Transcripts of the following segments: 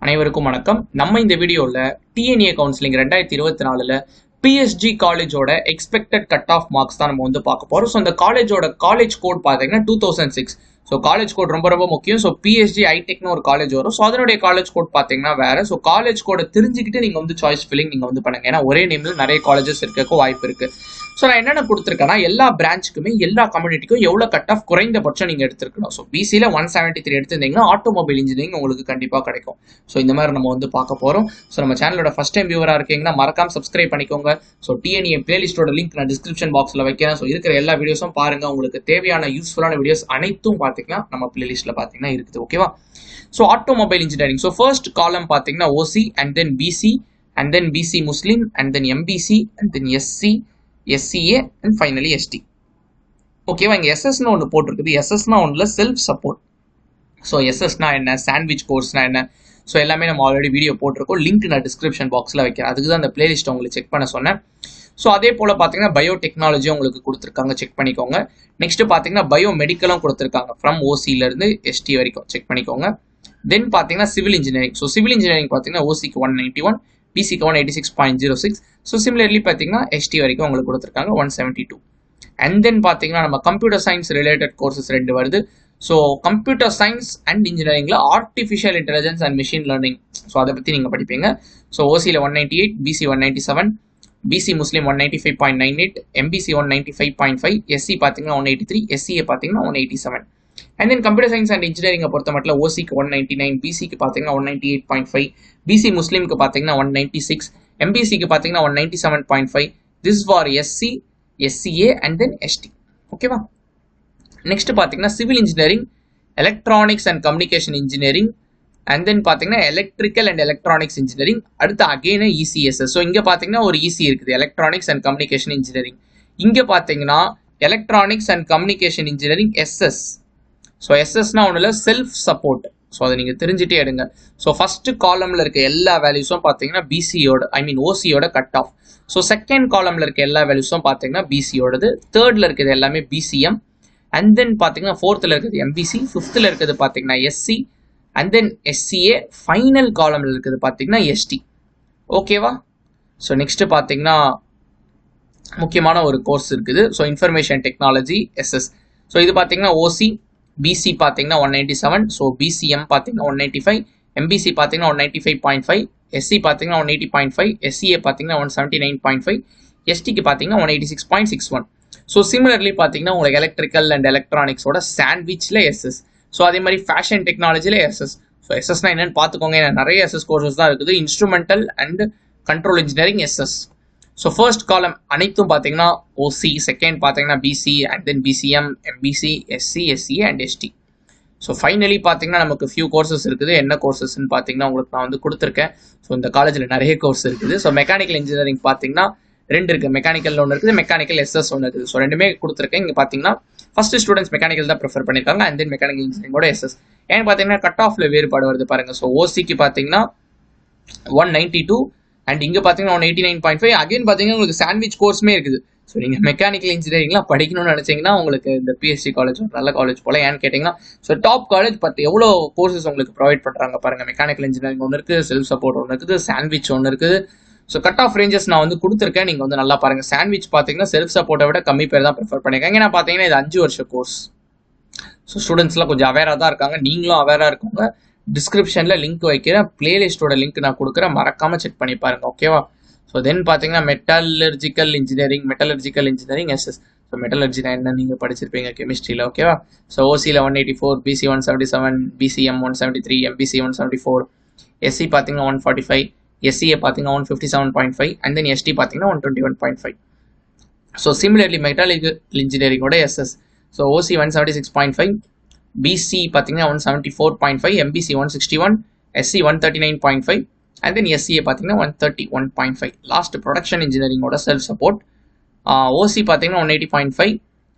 அனைவருக்கும் வணக்கம். நம்ம இந்த வீடியோல டிஎன்ஏ கவுன்சிலிங் 2024ல பிஎஸ்ஜி காலேஜோட எக்ஸ்பெக்டட் கட் ஆஃப் மார்க்ஸ் தான் நம்ம வந்து பார்க்க போறோம். ஸோ அந்த காலேஜோட காலேஜ் கோட் பார்த்தீங்கன்னா 2006. ஸோ காலேஜ் கோட் ரொம்ப ரொம்ப முக்கியம். ஸோ பிஎஸ்ஜி ஐடெக்னு ஒரு காலேஜ் வரும். ஸோ அதனுடைய காலேஜ் கோட் பார்த்தீங்கன்னா வேற. ஸோ காலேஜ் கோடை தெரிஞ்சுக்கிட்டு நீங்க வந்து சாய்ஸ் ஃபில்லிங் நீங்க வந்து பண்ணுங்க. ஏன்னா ஒரே நேம்ல நிறைய காலேஜஸ் இருக்க வாய்ப்பு இருக்கு. ஸோ நான் என்னென்ன கொடுத்துருக்கேன்னா எல்லா பிரான்ச்சுக்குமே எல்லா கம்யூனிட்டிக்கும் எவ்வளோ கட் ஆஃப் குறைந்தபட்சம் நீங்கள் எடுத்துருக்கணும். ஸோ பிசியில் 173 எடுத்திருந்தீங்கன்னா ஆட்டோமொபைல் இன்ஜினியரிங் உங்களுக்கு கண்டிப்பாக கிடைக்கும். ஸோ இந்த மாதிரி நம்ம வந்து பார்க்க போகிறோம். ஸோ நம்ம சேனலோட ஃபர்ஸ்ட் டைம் வியூவராக இருக்கீங்கன்னா மறக்காம சப்ஸ்கிரைப் பண்ணிக்கோங்க. ஸோ டிஎன்ஏ பிளேலிஸ்டோட லிங்க் நான் டிஸ்கிரிப்ஷன் பாக்ஸில் வைக்கிறேன். ஸோ இருக்கிற எல்லா வீடியோஸும் பாருங்க. உங்களுக்கு தேவையான யூஸ்ஃபுல்லான வீடியோஸ் அனைத்தும் பார்த்தீங்கன்னா நம்ம பிளேலிஸ்ட்டில் பார்த்தீங்கன்னா இருக்குது. ஓகேவா? So automobile engineering. So first column பார்த்தீங்கன்னா OC and then BC and then BC Muslim and then MBC and then SC SCA and finally ST. ஓகேவா? இங்கே எஸ்எஸ்னு ஒன்று போட்டிருக்குது. எஸ்எஸ்னா ஒன்றில் செல்ஃப் சப்போர்ட். ஸோ எஸ்எஸ்னா என்ன, சாண்ட்விச் கோர்ஸ்னா என்ன, ஸோ எல்லாமே நம்ம ஆல்ரெடி வீடியோ போட்டிருக்கோம். லிங்க் நான் டிஸ்கிரிப்ஷன் பாக்ஸில் வைக்கிறேன். அதுக்கு தான் அந்த பிளேலிஸ்ட் உங்களுக்கு செக் பண்ண சொன்னேன். ஸோ அதே போல் பார்த்தீங்கன்னா பயோடெக்னாலஜியும் உங்களுக்கு கொடுத்துருக்காங்க, செக் பண்ணிக்கோங்க. நெக்ஸ்ட் பார்த்தீங்கன்னா பயோ மெடிக்கலும் கொடுத்துருக்காங்க ஃப்ரம் ஓசியிலேருந்து ST வரைக்கும், செக் பண்ணிக்கோங்க. தென் பார்த்தீங்கன்னா civil engineering. So civil engineering பார்த்தீங்கன்னா ஓசிக்கு 191, பிசிக்கு 186.06. ஸோ சிமிலர்லி பார்த்தீங்கன்னா ST வரைக்கும் உங்களுக்கு கொடுத்துருக்காங்க 172. அண்ட் தென் பார்த்தீங்கன்னா நம்ம கம்ப்யூட்டர் சயின்ஸ் ரிலேட்டட் கோர்சஸ் 2 வருது. ஸோ கம்ப்யூட்டர் சயின்ஸ் அண்ட் இன்ஜினியரிங்கில் artificial intelligence and machine learning. So அதை பற்றி நீங்கள் படிப்பீங்க. ஸோ ஓசியில் 198, BC 197, BC Muslim 195.98, MBC 195.5, SC பார்த்தீங்கன்னா 183, SCA பார்த்தீங்கன்னா 187. And then computer science and இன்ஜினியரிங்கை பொறுத்த மட்டும் ஓசிக்கு 199, பிசிக்கு பார்த்தீங்கன்னா 198.5, பிசி முஸ்லீமுக்கு பார்த்தீங்கன்னா 196, எம்பிசிக்கு பார்த்தீங்கன்னா 197.5. This for SC, SCA and then ST. ஓகேவா? நெக்ஸ்ட் பார்த்தீங்கன்னா civil engineering, electronics and communication engineering and then பார்த்தீங்கன்னா எலக்ட்ரிக்கல் அண்ட் எலக்ட்ரானிக்ஸ் இன்ஜினியரிங். அடுத்து அகெயின் ECSS. ஸோ இங்கே பார்த்தீங்கன்னா ஒரு EC இருக்குது, எலக்ட்ரானிக்ஸ் அண்ட் கம்யூனிகேஷன் இன்ஜினியரிங். இங்கே பார்த்தீங்கன்னா electronics and communication engineering SS. So எஸ்எஸ்னா ஒன்றில் செல்ஃப் சப்போர்ட். ஸோ அதை நீங்கள் தெரிஞ்சுட்டே எடுங்க. ஸோ ஃபர்ஸ்ட் காலமில் இருக்க எல்லா வேல்யூஸும் பார்த்தீங்கன்னா பிசியோட ஓசியோட கட் ஆஃப். ஸோ செகண்ட் காலமில் இருக்க எல்லா வேல்யூஸும் பார்த்தீங்கன்னா பிசியோடது. தேர்டில் இருக்கிறது எல்லாமே BCM. அண்ட் தென் பார்த்தீங்கன்னா ஃபோர்த்தில் இருக்கிறது MBC, ஃபிஃப்த்தில் இருக்கிறது பார்த்தீங்கன்னா SC and then SCA. Final காலமில் இருக்கிறது பார்த்தீங்கன்னா ST. ஓகேவா? ஸோ நெக்ஸ்ட் பார்த்தீங்கன்னா முக்கியமான ஒரு கோர்ஸ் இருக்குது. So information technology SS. So இது பார்த்தீங்கன்னா ஓசி, பிசி பார்த்தீங்கன்னா 197, ஸோ BCM பார்த்தீங்கன்னா 195, MBC பார்த்தீங்கன்னா 195.5, SC பார்த்தீங்கன்னா 180.5, SCA பார்த்தீங்கன்னா 179.5, STக்கு பார்த்தீங்கன்னா 186.61. ஸோ சிமிலர்லி பார்த்தீங்கன்னா உங்களுக்கு எலக்ட்ரிக்கல் அண்ட் எலக்ட்ரானிக்ஸோட சாண்ட்விச்சில் SS. ஸோ அதே மாதிரி ஃபேஷன் டெக்னாலஜியில் SS. ஸோ எஸ்எஸ்னா என்னன்னு பார்த்துக்கோங்க. ஏன்னா நிறைய SS கோர்சஸ் தான் இருக்குது. Instrumental and control engineering SS. So first column அனைத்தும் பார்த்தீங்கன்னா ஓசி, செகண்ட் பார்த்தீங்கன்னா BC and then BCM, MBC, SC, SCA and ST. So finally பார்த்தீங்கன்னா நமக்கு ஃபியூ கோர்சஸ் இருக்குது. என்ன கோர்சஸ்ன்னு பார்த்தீங்கன்னா உங்களுக்கு நான் வந்து கொடுத்துருக்கேன். ஸோ இந்த காலேஜில் நிறைய கோர்ஸ் இருக்குது. ஸோ மெக்கானிக்கல் இன்ஜினியரிங் பார்த்தீங்கன்னா 2 இருக்குது. மெக்கானிக்கல் ஒன்று இருக்குது, மெக்கானிக்கல் SS ஒன்று இருக்குது. ஸோ ரெண்டுமே கொடுத்துருக்கேன். இங்கே பார்த்தீங்கன்னா ஃபர்ஸ்ட் ஸ்டூடெண்ட்ஸ் மெக்கானிக்கல் தான் ப்ரிஃபர் பண்ணியிருக்காங்க அண்ட் தென் மெக்கானிக்கல் இன்ஜினியரிங்கோட SS. ஏன்னு பார்த்தீங்கன்னா கட் ஆஃப்ல வேறுபாடு வருது பாருங்க. ஸோ ஓசிக்கு பார்த்தீங்கன்னா 192 அண்ட் இங்கே பார்த்தீங்கன்னா 189.5. அகைன் பார்த்தீங்கன்னா உங்களுக்கு சாண்ட்விச் கோர்ஸுமே இருக்குது. ஸோ நீங்கள் மெக்கானிக்கல் இன்ஜினியரிங்லாம் படிக்கணும்னு நினச்சிங்கன்னா உங்களுக்கு இந்த பிஎஸ்சி காலேஜ் நல்ல காலேஜ் போல. ஏன்னு கேட்டிங்கன்னா ஸோ டாப் காலேஜ் எவ்வளோ கோர்சஸ் உங்களுக்கு ப்ரொவைட் பண்ணுறாங்க பாருங்கள். மெக்கானிக்கல் இன்ஜினியரிங் ஒன்று இருக்குது, செல்ஃப் சப்போர்ட் ஒன்று இருக்குது, சாண்ட்விச் ஒன்று இருக்குது. ஸோ கட் ஆஃப் ரேஞ்சஸ் நான் வந்து கொடுத்துருக்கேன். நீங்கள் வந்து நல்லா பாருங்கள். சாண்ட்விச் பார்த்தீங்கன்னா செல்ஃப் சப்போர்ட்டை விட கம்மி பேர் தான் ப்ரிஃபர் பண்ணியிருக்காங்க. ஏன்னா பார்த்தீங்கன்னா இது 5 வருஷ கோர்ஸ். ஸோ ஸ்டூடெண்ட்ஸ்லாம் கொஞ்சம் அவேராக தான் இருக்காங்க. நீங்களும் அவேராக இருக்கவங்க டிஸ்கிரிப்ஷனில் லிங்க் வைக்கிறேன், பிளேலிஸ்டோட லிங்க் நான் கொடுக்குறேன், மறக்காமல் செக் பண்ணி பாருங்க. ஓகேவா? ஸோ தென் பார்த்தீங்கன்னா மெட்டலர்ஜிக்கல் இன்ஜினியரிங் SS. ஸோ மெட்டலர்ஜினா என்ன நீங்கள் படிச்சிருப்பீங்க கெமிஸ்ட்ரியில். ஓகேவா? ஸோ ஓசியில் 184, BC 177, BCM 173, MBC 174, SC பார்த்தீங்கன்னா 145, SCA பார்த்தீங்கன்னா 157.5 அண்ட் தென் ST பார்த்தீங்கன்னா 121.5. ஸோ சிமிலர்லி மெட்டாலிக்கல் இன்ஜினியரிங்கோட SS. ஸோ ஓசி 176.5, BC பார்த்தீங்கன்னா 174.5, MBC 161, SC 139.5 and then SCA பார்த்தீங்கன்னா 131.5. லாஸ்ட் ப்ரொடக்ஷன் இன்ஜினியரிங்கோட செல்ஃப் சப்போர்ட். ஓசி பார்த்தீங்கன்னா 180.5,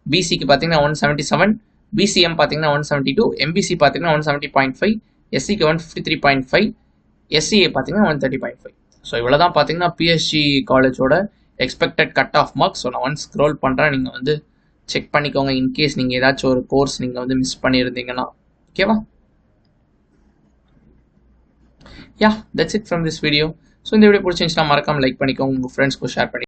பிசிக்கு பார்த்தீங்கன்னா 177, BCM பார்த்தீங்கன்னா 172, MBC பார்த்தீங்கன்னா 170.5, SCக்கு 153.5, SCA பார்த்தீங்கன்னா 130.5. ஸோ இவ்வளோ தான் பார்த்தீங்கன்னா பிஎஸ்ஜி காலேஜோட expected cut off marks. So நான் ஒன்ஸ் ஸ்க்ரோல் பண்ணுறேன், நீங்கள் வந்து செக் பண்ணிக்கோங்க. இன்கேஸ் நீங்கள் ஏதாச்சும் ஒரு கோர்ஸ் நீங்கள் வந்து மிஸ் பண்ணியிருந்தீங்கன்னா. ஓகேவா? Yeah that's it from this video. So இந்த வீடியோ பிடிச்சிருந்துச்சுன்னா மறக்காம லைக் பண்ணிக்கோங்க, உங்கள் ஃப்ரெண்ட்ஸ்க்கு ஷேர் பண்ணி